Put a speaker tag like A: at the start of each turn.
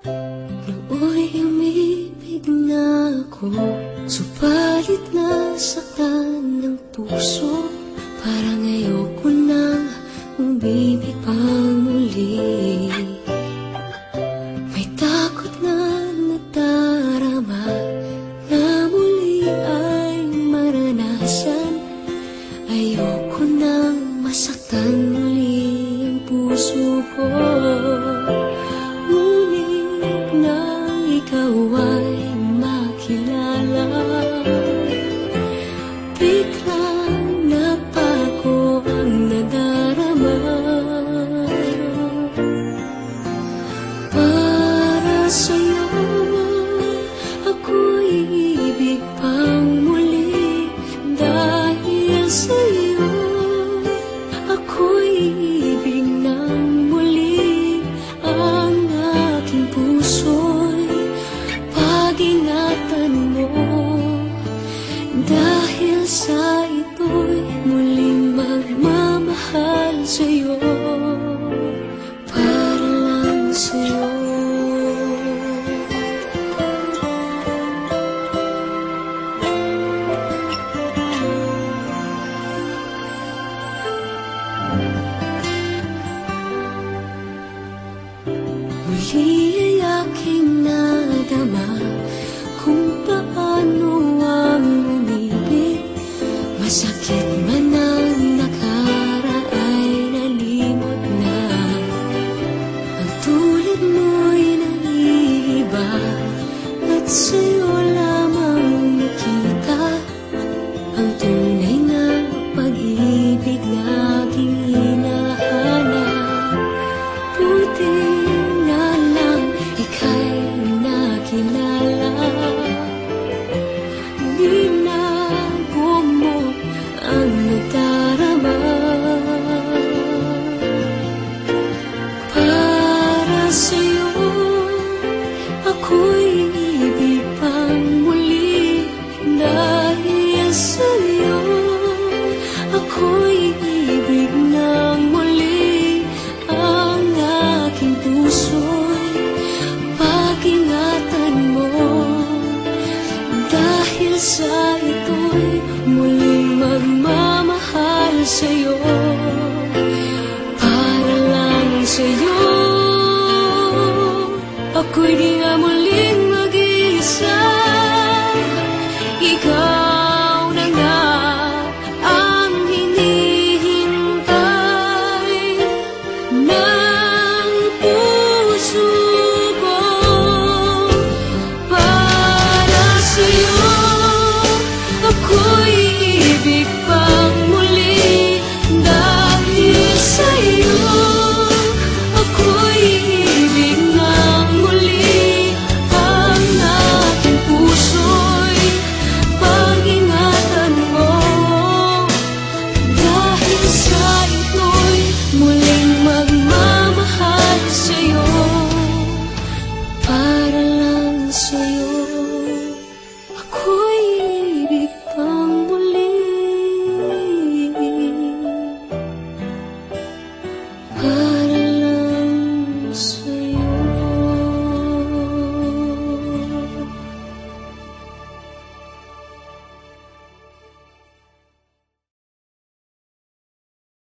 A: Nooy umibig na ako, subalit nasaktan ng puso. Parang ayoko nang umibig pang muli. May takot na nadarama na muli ay maranasan. Ayoko nang masaktan muli ang puso ko. Ngunit nang ikaw ay makilala, biglang napago ang nadarama. Para sa'yo ako'y ibig pang muli. Dahil sa'yo ako'y ibig ng muli. Ang aking puso'y pag-ingatan mo. Dahil sa ito'y muling magmamahal sa'yo, para lang sa'yo. Muli ay aking nadama kung paano ang umibig. Masakit man ang nakaraan ay nalimot na. Ang tulad mo'y naiiba at sa'yo